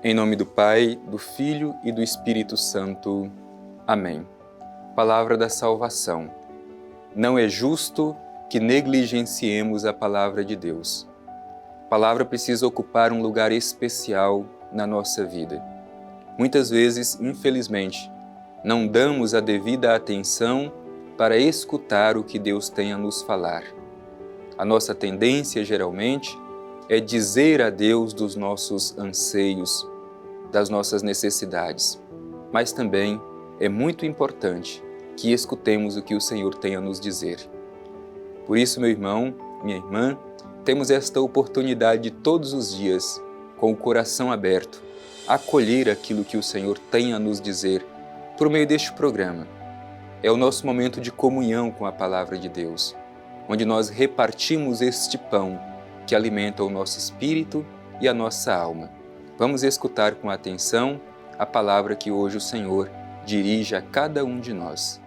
Em nome do Pai, do Filho e do Espírito Santo. Amém. Palavra da salvação. Não é justo que negligenciemos a palavra de Deus. A palavra precisa ocupar um lugar especial na nossa vida. Muitas vezes, infelizmente, não damos a devida atenção para escutar o que Deus tem a nos falar. A nossa tendência, geralmente, é dizer a Deus dos nossos anseios, das nossas necessidades, mas também é muito importante que escutemos o que o Senhor tem a nos dizer. Por isso, meu irmão, minha irmã, temos esta oportunidade de todos os dias, com o coração aberto, acolher aquilo que o Senhor tem a nos dizer por meio deste programa. É o nosso momento de comunhão com a Palavra de Deus, onde nós repartimos este pão que alimenta o nosso espírito e a nossa alma. Vamos escutar com atenção a palavra que hoje o Senhor dirige a cada um de nós.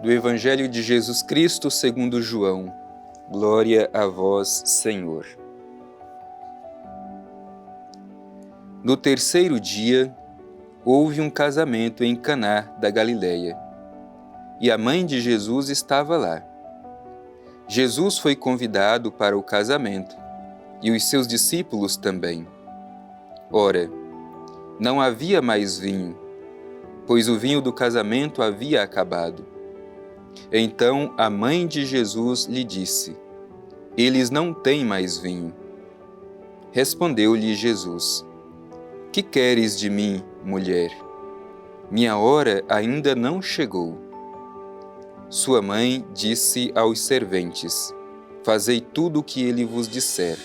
Do Evangelho de Jesus Cristo segundo João. Glória a vós, Senhor. No terceiro dia, houve um casamento em Caná da Galileia, e a mãe de Jesus estava lá. Jesus foi convidado para o casamento, e os seus discípulos também. Ora, não havia mais vinho, pois o vinho do casamento havia acabado. Então a mãe de Jesus lhe disse: Eles não têm mais vinho. Respondeu-lhe Jesus: Que queres de mim, mulher? Minha hora ainda não chegou. Sua mãe disse aos serventes: Fazei tudo o que ele vos disser.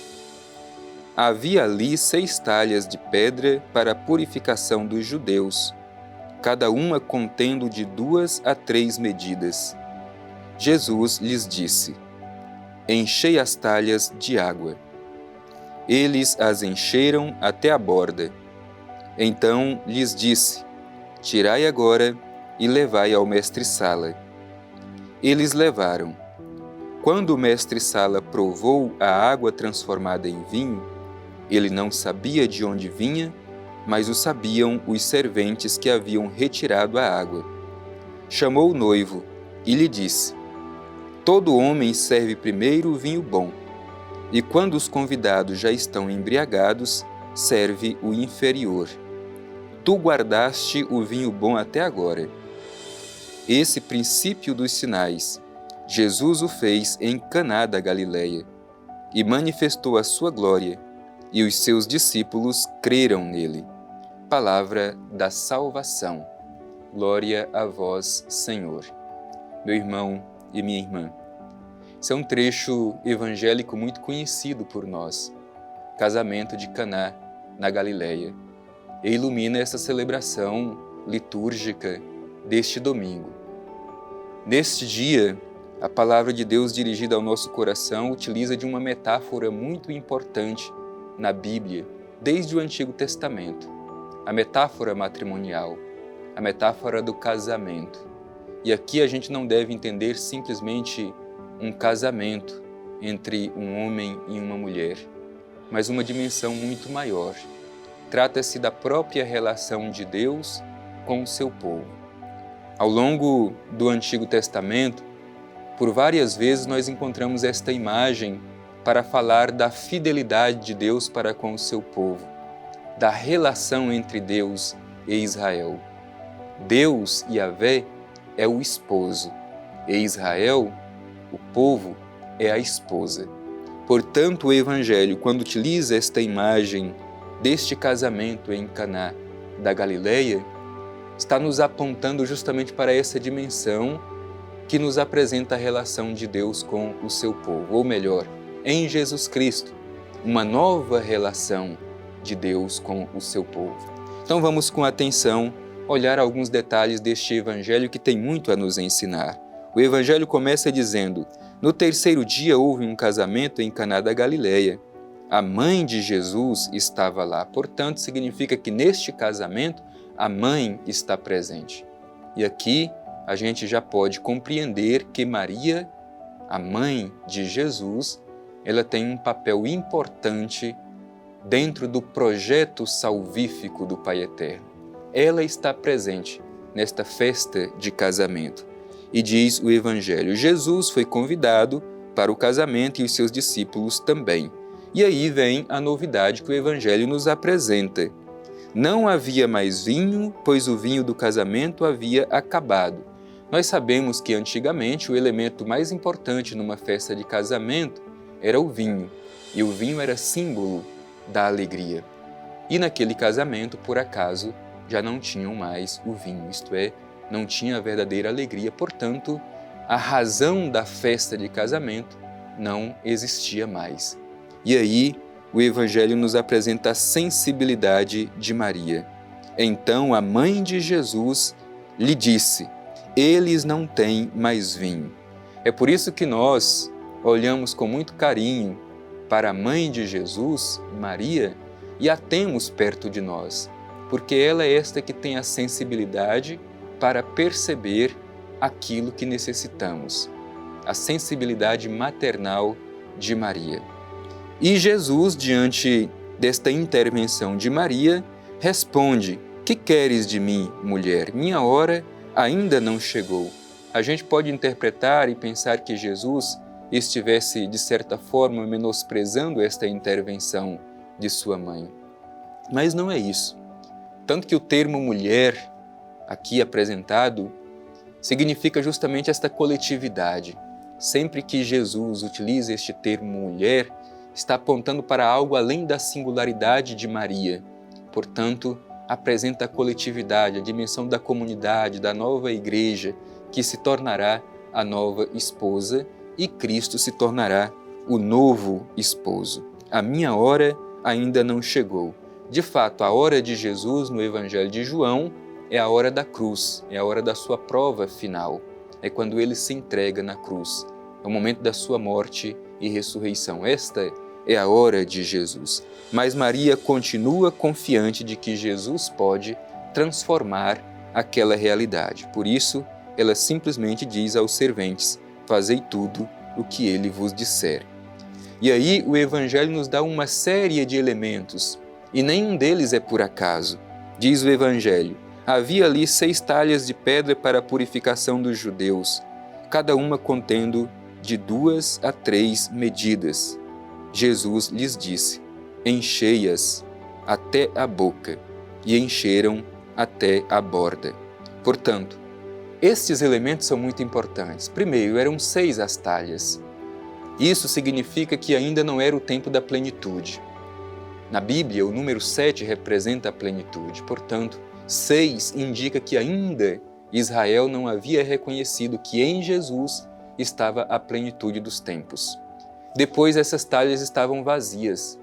Havia ali 6 talhas de pedra para a purificação dos judeus, cada uma contendo de 2 a 3 medidas. Jesus lhes disse: Enchei as talhas de água. Eles as encheram até a borda. Então lhes disse: Tirai agora e levai ao mestre-sala. Eles levaram. Quando o mestre-sala provou a água transformada em vinho, ele não sabia de onde vinha, mas o sabiam os serventes que haviam retirado a água. Chamou o noivo e lhe disse: Todo homem serve primeiro o vinho bom, e quando os convidados já estão embriagados, serve o inferior. Tu guardaste o vinho bom até agora. Esse princípio dos sinais, Jesus o fez em Caná da Galileia, e manifestou a sua glória, e os seus discípulos creram nele. Palavra da salvação. Glória a vós, Senhor. Meu irmão e minha irmã, esse é um trecho evangélico muito conhecido por nós, casamento de Caná na Galileia, e ilumina essa celebração litúrgica deste domingo. Neste dia, a palavra de Deus dirigida ao nosso coração utiliza de uma metáfora muito importante na Bíblia, desde o Antigo Testamento, a metáfora matrimonial, a metáfora do casamento. E aqui a gente não deve entender simplesmente um casamento entre um homem e uma mulher, mas uma dimensão muito maior. Trata-se da própria relação de Deus com o seu povo. Ao longo do Antigo Testamento, por várias vezes nós encontramos esta imagem para falar da fidelidade de Deus para com o seu povo, da relação entre Deus e Israel. Deus, Yahvé, é o esposo, e Israel, o povo, é a esposa. Portanto, o Evangelho, quando utiliza esta imagem deste casamento em Caná da Galileia, está nos apontando justamente para essa dimensão que nos apresenta a relação de Deus com o seu povo, ou melhor, em Jesus Cristo, uma nova relação de Deus com o seu povo. Então vamos com atenção olhar alguns detalhes deste Evangelho que tem muito a nos ensinar. O Evangelho começa dizendo: No terceiro dia houve um casamento em Caná da Galileia. A mãe de Jesus estava lá. Portanto, significa que neste casamento a mãe está presente. E aqui a gente já pode compreender que Maria, a mãe de Jesus, ela tem um papel importante dentro do projeto salvífico do Pai Eterno. Ela está presente nesta festa de casamento. E diz o Evangelho, Jesus foi convidado para o casamento e os seus discípulos também. E aí vem a novidade que o Evangelho nos apresenta. Não havia mais vinho, pois o vinho do casamento havia acabado. Nós sabemos que antigamente o elemento mais importante numa festa de casamento era o vinho, e o vinho era símbolo da alegria. E naquele casamento, por acaso, já não tinham mais o vinho, isto é, não tinha a verdadeira alegria, portanto, a razão da festa de casamento não existia mais. E aí, o Evangelho nos apresenta a sensibilidade de Maria. Então a mãe de Jesus lhe disse, eles não têm mais vinho. É por isso que nós olhamos com muito carinho para a mãe de Jesus, Maria, e a temos perto de nós, porque ela é esta que tem a sensibilidade para perceber aquilo que necessitamos, a sensibilidade maternal de Maria. E Jesus, diante desta intervenção de Maria, responde, que queres de mim, mulher? Minha hora ainda não chegou. A gente pode interpretar e pensar que Jesus estivesse, de certa forma, menosprezando esta intervenção de sua mãe. Mas não é isso. Tanto que o termo mulher, aqui apresentado, significa justamente esta coletividade. Sempre que Jesus utiliza este termo mulher, está apontando para algo além da singularidade de Maria. Portanto, apresenta a coletividade, a dimensão da comunidade, da nova igreja, que se tornará a nova esposa e Cristo se tornará o novo esposo. A minha hora ainda não chegou. De fato, a hora de Jesus no Evangelho de João é a hora da cruz, é a hora da sua prova final. É quando ele se entrega na cruz, é o momento da sua morte e ressurreição. Esta é a hora de Jesus. Mas Maria continua confiante de que Jesus pode transformar aquela realidade. Por isso, ela simplesmente diz aos serventes, fazei tudo o que ele vos disser. E aí o Evangelho nos dá uma série de elementos, e nenhum deles é por acaso. Diz o Evangelho, havia ali 6 talhas de pedra para a purificação dos judeus, cada uma contendo de 2 a 3 medidas. Jesus lhes disse, enchei-as até a boca, e encheram até a borda. Portanto, estes elementos são muito importantes. Primeiro, eram 6 as talhas. Isso significa que ainda não era o tempo da plenitude. Na Bíblia, o número 7 representa a plenitude. Portanto, 6 indica que ainda Israel não havia reconhecido que em Jesus estava a plenitude dos tempos. Depois, essas talhas estavam vazias.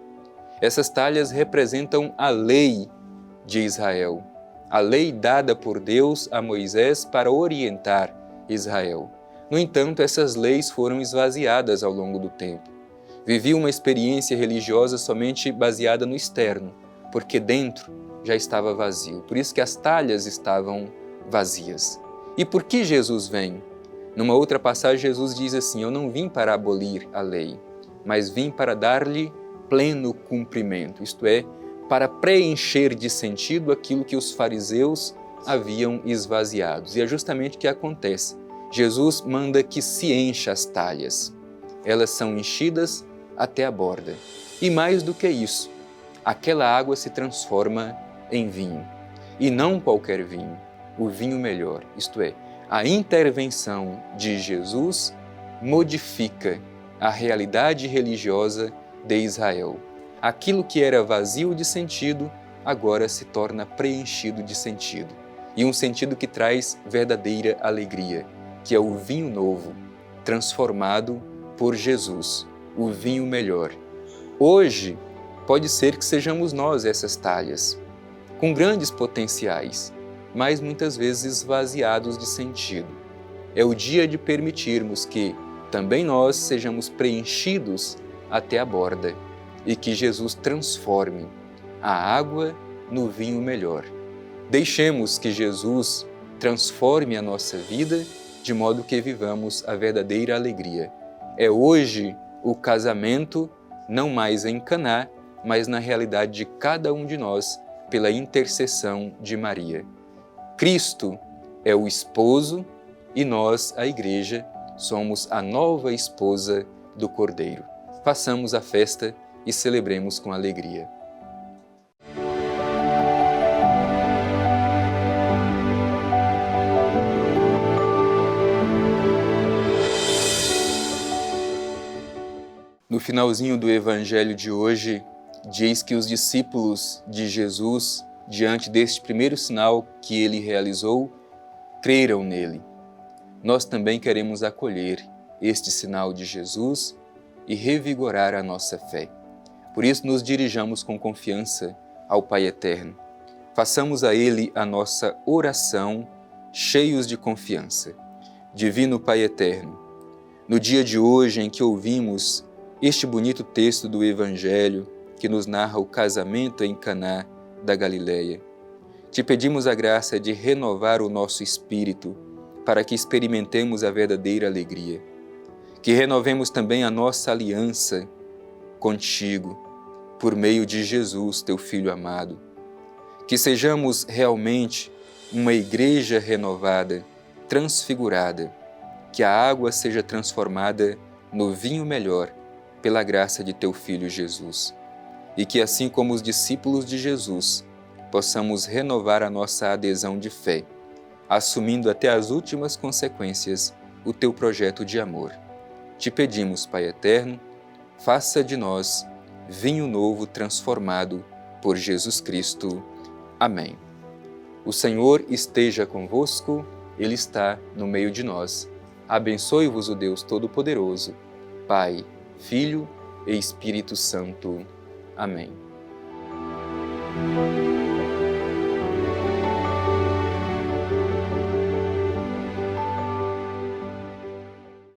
Essas talhas representam a lei de Israel, a lei dada por Deus a Moisés para orientar Israel. No entanto, essas leis foram esvaziadas ao longo do tempo. Viviam uma experiência religiosa somente baseada no externo, porque dentro já estava vazio. Por isso que as talhas estavam vazias. E por que Jesus vem? Numa outra passagem, Jesus diz assim, eu não vim para abolir a lei, mas vim para dar-lhe pleno cumprimento, isto é, para preencher de sentido aquilo que os fariseus haviam esvaziado. E é justamente o que acontece. Jesus manda que se encha as talhas. Elas são enchidas até a borda. E mais do que isso, aquela água se transforma em vinho. E não qualquer vinho, o vinho melhor, isto é, a intervenção de Jesus modifica a realidade religiosa de Israel. Aquilo que era vazio de sentido, agora se torna preenchido de sentido. E um sentido que traz verdadeira alegria, que é o vinho novo, transformado por Jesus, o vinho melhor. Hoje, pode ser que sejamos nós essas talhas, com grandes potenciais, mas muitas vezes esvaziados de sentido. É o dia de permitirmos que também nós sejamos preenchidos até a borda e que Jesus transforme a água no vinho melhor. Deixemos que Jesus transforme a nossa vida de modo que vivamos a verdadeira alegria. É hoje o casamento, não mais em Caná, mas na realidade de cada um de nós, pela intercessão de Maria. Cristo é o esposo e nós, a Igreja, somos a nova esposa do Cordeiro. Façamos a festa e celebremos com alegria. No finalzinho do Evangelho de hoje, diz que os discípulos de Jesus, diante deste primeiro sinal que ele realizou, creram nele. Nós também queremos acolher este sinal de Jesus e revigorar a nossa fé. Por isso nos dirijamos com confiança ao Pai Eterno. Façamos a Ele a nossa oração, cheios de confiança. Divino Pai Eterno, no dia de hoje em que ouvimos este bonito texto do Evangelho que nos narra o casamento em Caná da Galileia, te pedimos a graça de renovar o nosso espírito para que experimentemos a verdadeira alegria. Que renovemos também a nossa aliança contigo, por meio de Jesus, teu Filho amado. Que sejamos realmente uma igreja renovada, transfigurada, que a água seja transformada no vinho melhor, pela graça de teu Filho Jesus. E que assim como os discípulos de Jesus, possamos renovar a nossa adesão de fé, assumindo até as últimas consequências o teu projeto de amor. Te pedimos, Pai Eterno, faça de nós vinho novo transformado por Jesus Cristo. Amém. O Senhor esteja convosco, Ele está no meio de nós. Abençoe-vos o Deus Todo-Poderoso, Pai, Filho e Espírito Santo. Amém.